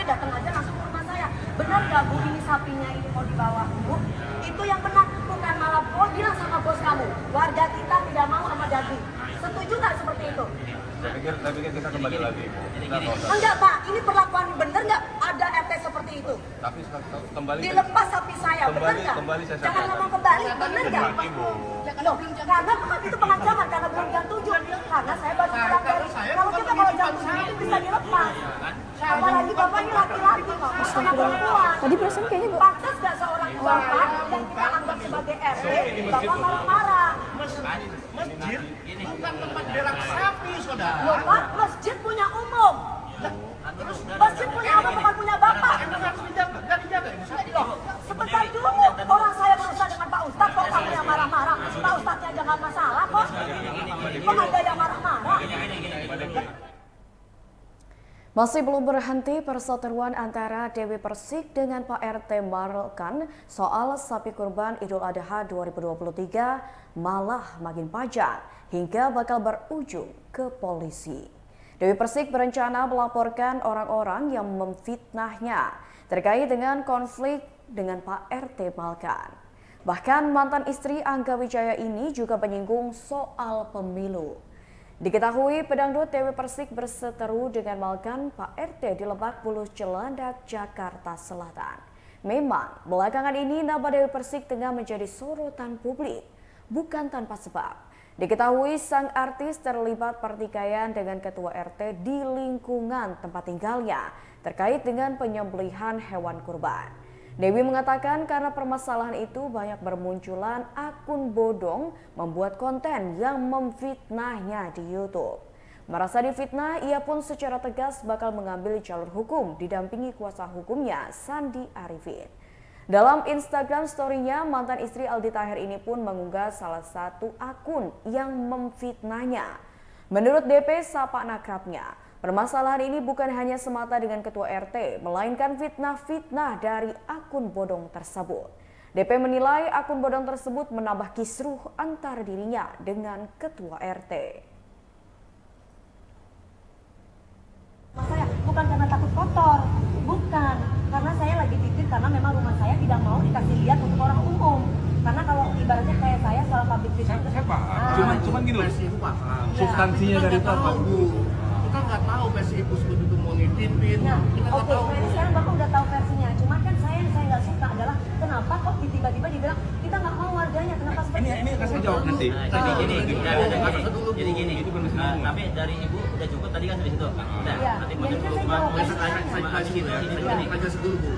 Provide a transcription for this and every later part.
datang aja langsung ke rumah saya. Benar nggak Bu ini sapinya ini mau dibawa Bu? Itu yang benar, bukan malah bos bilang sama bos kamu, warga kita tidak mau sama daging. Setuju nggak seperti itu? Saya pikir kita kembali lagi. Enggak Pak, ini perlakuan bener nggak ada RT seperti itu? Tapi kembali. Dilepas sapi saya, bener nggak? Kembali saya Jangan ngomong kembali, bener nggak? Loh, karena bukan itu pengancaman, karena belum jam 7. Karena saya baru pulang dari, kalau kita kalau jam 7 itu bisa dilepas. Apalagi Bapak ini laki-laki kok, bukan perempuan. Tadi perasaan kayaknya Bu. Pantas nggak seorang bapak yang kita anggap sebagai RT, Bapak marah-marah. Masjid bukan tempat berak sapi, saudara. Loh Pak, masjid punya umum. Masjid punya apa, bukan punya Bapak. Emang harus dijaga, nggak dijaga. Loh, sebentar dulu, orang saya berusaha dengan Pak Ustadz, kok kamu yang marah-marah? Pak Ustadznya aja nggak masalah kok. Kok ada yang marah-marah? Masih belum berhenti perseteruan antara Dewi Persik dengan Pak RT Marlekan soal sapi kurban Idul Adha 2023 malah makin panjang hingga bakal berujung ke polisi. Dewi Persik berencana melaporkan orang-orang yang memfitnahnya terkait dengan konflik dengan Pak RT Marlekan. Bahkan mantan istri Angga Wijaya ini juga menyinggung soal pemilu. Diketahui pedangdut Dewi Persik berseteru dengan Marlekan Pak RT di Lebak Bulus Cilandak, Jakarta Selatan. Memang belakangan ini nama Dewi Persik tengah menjadi sorotan publik, bukan tanpa sebab. Diketahui sang artis terlibat pertikaian dengan ketua RT di lingkungan tempat tinggalnya terkait dengan penyembelihan hewan kurban. Dewi mengatakan karena permasalahan itu banyak bermunculan akun bodong membuat konten yang memfitnahnya di YouTube. Merasa difitnah, ia pun secara tegas bakal mengambil jalur hukum didampingi kuasa hukumnya Sandi Arifin. Dalam Instagram story-nya, mantan istri Aldi Taher ini pun mengunggah salah satu akun yang memfitnahnya. Menurut DP Sapa Nakrabnya, permasalahan ini bukan hanya semata dengan ketua RT, melainkan fitnah-fitnah dari akun bodong tersebut. DP menilai akun bodong tersebut menambah kisruh antara dirinya dengan ketua RT. Saya bukan karena takut kotor, bukan. Karena saya lagi titip karena memang rumah saya tidak mau dikasih lihat untuk orang umum. Karena kalau ibaratnya kayak saya soal public figure. Saya paham. Cuman gini loh. Substansinya dari itu apa? Kita nggak tahu versi ibu sebut itu mau nitipin. Nah, Kita nggak oke, tahu. sekarang Bapak udah tahu versinya. Cuman kan saya yang nggak suka adalah kenapa kok tiba-tiba dibilang kita nggak mau warganya. Kenapa seperti Ini akan saya jawab nanti. Jadi gini, tapi dari ibu udah cukup tadi kan dari situ. Udah, Iya. nanti mau Jadi kan jawab saya jawab mau pertanyaannya. Ajak dulu bu.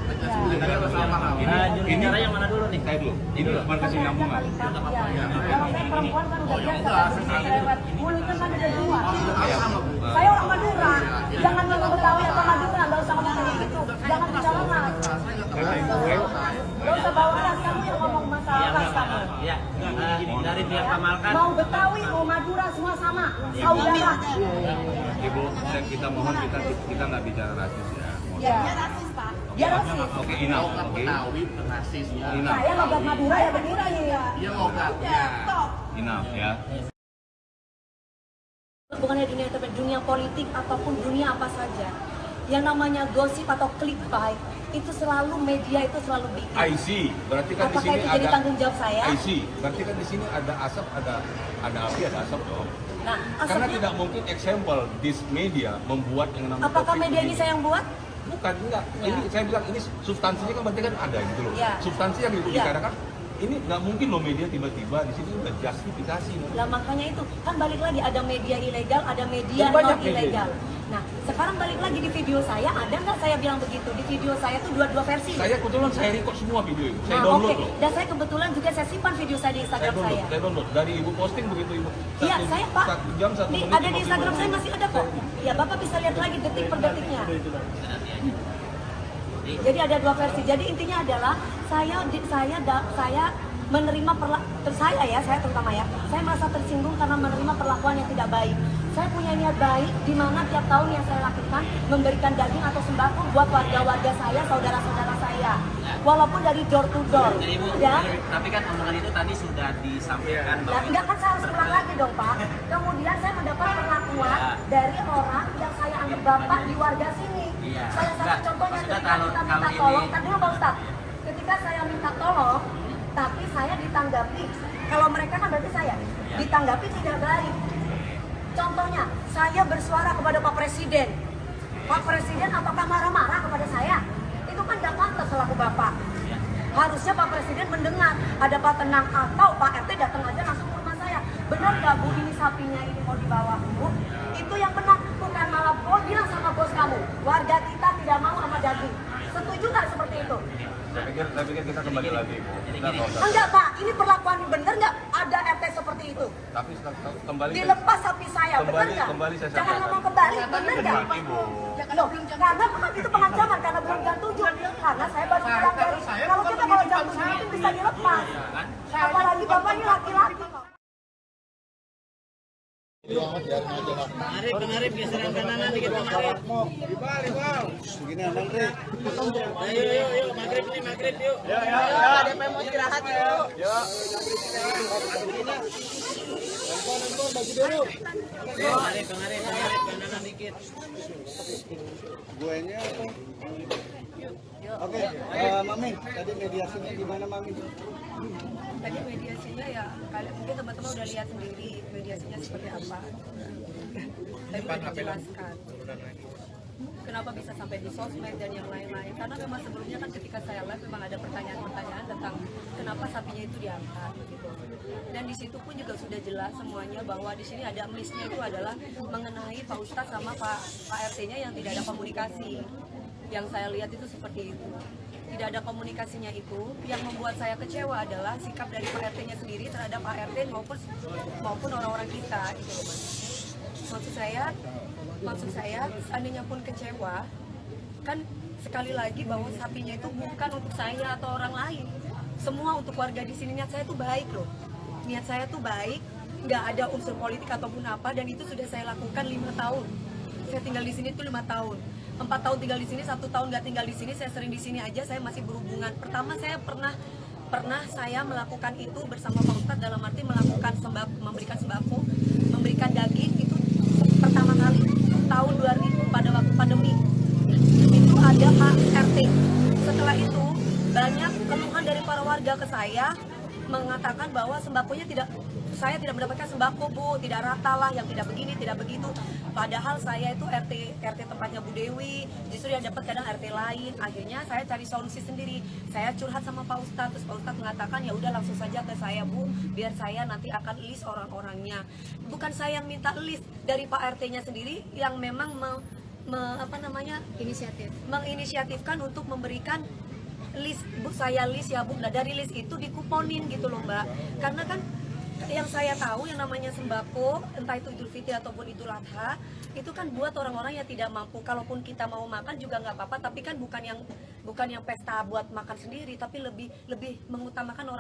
Ini cara yang mana dulu nih? Saya dulu. Ini bukan kasih nyambungan. Kalau saya perempuan kan udah biasa lewat mulutnya kan ada dua. Saya orang Madura, jangan ngomong Betawi atau Madura, nggak usah ngomong kayak gitu. Jangan bicara mas. Nggak usah bawa ras, kamu yang ngomong masalah ras kamu. Ya, dari pihak Marlekan. Mau Betawi, mau Madura, semua sama, saudara. Ibu, dan kita mohon kita nggak bicara rasis ya. Ya, dia rasis. Oke, enough. Oke. Betawi rasis ya. Saya logat Madura ya begini. Dia logatnya. Enough ya. Bukan hanya dunia internet, dunia politik ataupun dunia apa saja. Yang namanya gosip atau clickbait itu selalu media itu selalu bikin. I see. Berarti kan di Apakah sini itu jadi ada tanggung jawab saya? I see. Berarti kan di sini ada asap, ada api, ada asap dong. Nah, Karena asapnya, tidak mungkin example this media membuat yang namanya apakah topik media ini begini. saya yang buat? Bukan, enggak. Ya. Ini saya bilang ini substansinya kan berarti kan ada gitu loh. Ya. Substansi yang ibu Ya. bicarakan ini nggak mungkin loh media tiba-tiba di sini udah justifikasi. Lah makanya itu kan balik lagi ada media ilegal, ada media Dan banyak non ilegal. Nah, sekarang balik lagi di video saya, ada nggak saya bilang begitu? Di video saya tuh dua versi. Saya kebetulan saya record semua video itu. Saya Nah, download oke. loh. Dan saya kebetulan juga saya simpan video saya di Instagram saya. Saya download. Dari ibu posting begitu ibu. Iya, saya Pak. 1 jam 1 Nih, menit. ada di Instagram saya masih ada kok. Ya, Bapak bisa lihat lagi detik per detiknya. Jadi ada dua versi. Jadi intinya adalah saya menerima saya terutama ya, saya merasa tersinggung karena menerima perlakuan yang tidak baik. Saya punya niat baik di mana tiap tahun yang saya lakukan memberikan daging atau sembako buat warga-warga saya, saudara-saudara saya. Walaupun dari door to door. Jadi ibu, Ya. tapi kan omongan itu tadi sudah disampaikan Nah, bahwa enggak kan saya harus ulang lagi dong Pak. Kemudian saya mendapat perlakuan dari orang yang saya anggap bapak di warga sini. Iya. Salah satu Enggak, contohnya maksud kita minta tolong, kan dulu Pak Ustadz, ketika saya minta tolong, tapi saya ditanggapi, kalau mereka kan berarti saya, ditanggapi tidak baik. Contohnya, saya bersuara kepada Pak Presiden. Pak Presiden apakah marah-marah kepada saya? Itu kan gak pantas selaku Bapak. Harusnya Pak Presiden mendengar, ada Pak Tenang atau Pak RT datang aja langsung ke rumah saya. Benar gak Bu ini sapinya ini mau dibawa Bu? Itu yang benar, bukan malah bilang sama bos kamu, warga kita tidak mau sama daging. Setuju nggak seperti itu? Saya pikir kita kembali lagi, Bu. Kita nggak usah. Enggak Pak, ini perlakuan bener nggak ada RT seperti itu? Tapi kembali. Dilepas sapi saya, bener nggak? Kembali saya Jangan sampaikan. ngomong kembali, bener nggak? Ibu. Loh, karena kan itu pengancaman, karena belum jam 7. Karena saya baru pulang dari, kalau kita kalau jam 7 itu bisa dilepas. Apalagi Bapak ini laki-laki kok. Pengarip geseran kanan dikit pengarip. Begini abang Tri. Yuk, maghrib yuk. Ada yang mau istirahat yuk. Pengarip kanan dikit. Guenya apa? Oke, Mami, tadi mediasinya gimana Mami? Tadi mediasinya ya, kalian mungkin teman-teman udah lihat sendiri mediasinya seperti apa. Tadi udah dijelaskan. Kenapa bisa sampai di sosmed dan yang lain-lain? Karena memang sebelumnya kan ketika saya live memang ada pertanyaan-pertanyaan tentang kenapa sapinya itu diangkat gitu. Dan di situ pun juga sudah jelas semuanya bahwa di sini ada listnya itu adalah mengenai Pak Ustadz sama Pak RT-nya yang tidak ada komunikasi. Yang saya lihat itu seperti itu. Tidak ada komunikasinya itu. Yang membuat saya kecewa adalah sikap dari Pak RT-nya sendiri terhadap Pak RT maupun orang-orang kita gitu loh, Mas. Maksud saya seandainya pun kecewa, kan sekali lagi bahwa sapinya itu bukan untuk saya atau orang lain. Semua untuk warga di sini. Niat saya tuh baik loh. Niat saya tuh baik, nggak ada unsur politik ataupun apa, dan itu sudah saya lakukan 5 tahun. Saya tinggal di sini tuh 5 tahun. 4 tahun tinggal di sini, 1 tahun nggak tinggal di sini. Saya sering di sini aja, saya masih berhubungan. Pertama saya pernah saya melakukan itu bersama Pak Ustadz dalam arti melakukan memberikan sembako, memberikan daging itu pertama kali tahun 2000 pada waktu pandemi. Itu ada Pak RT. Setelah itu banyak keluhan dari para warga ke saya mengatakan bahwa sembakonya saya tidak mendapatkan sembako Bu, tidak rata lah, yang tidak begini, tidak begitu. Padahal saya itu RT tempatnya Bu Dewi, justru yang dapat kadang RT lain. Akhirnya saya cari solusi sendiri. Saya curhat sama Pak Ustadz, terus Pak Ustadz mengatakan ya udah langsung saja ke saya Bu, biar saya nanti akan list orang-orangnya. Bukan saya yang minta list, dari Pak RT-nya sendiri yang memang menginisiatifkan untuk memberikan list. Bu, saya list ya Bu. Nah, dari list itu dikuponin gitu loh Mbak. Karena kan yang saya tahu yang namanya sembako, entah itu Idul Fitri ataupun Idul Adha, itu kan buat orang-orang yang tidak mampu. Kalaupun kita mau makan juga nggak apa-apa, tapi kan bukan yang pesta buat makan sendiri, tapi lebih mengutamakan orang-orang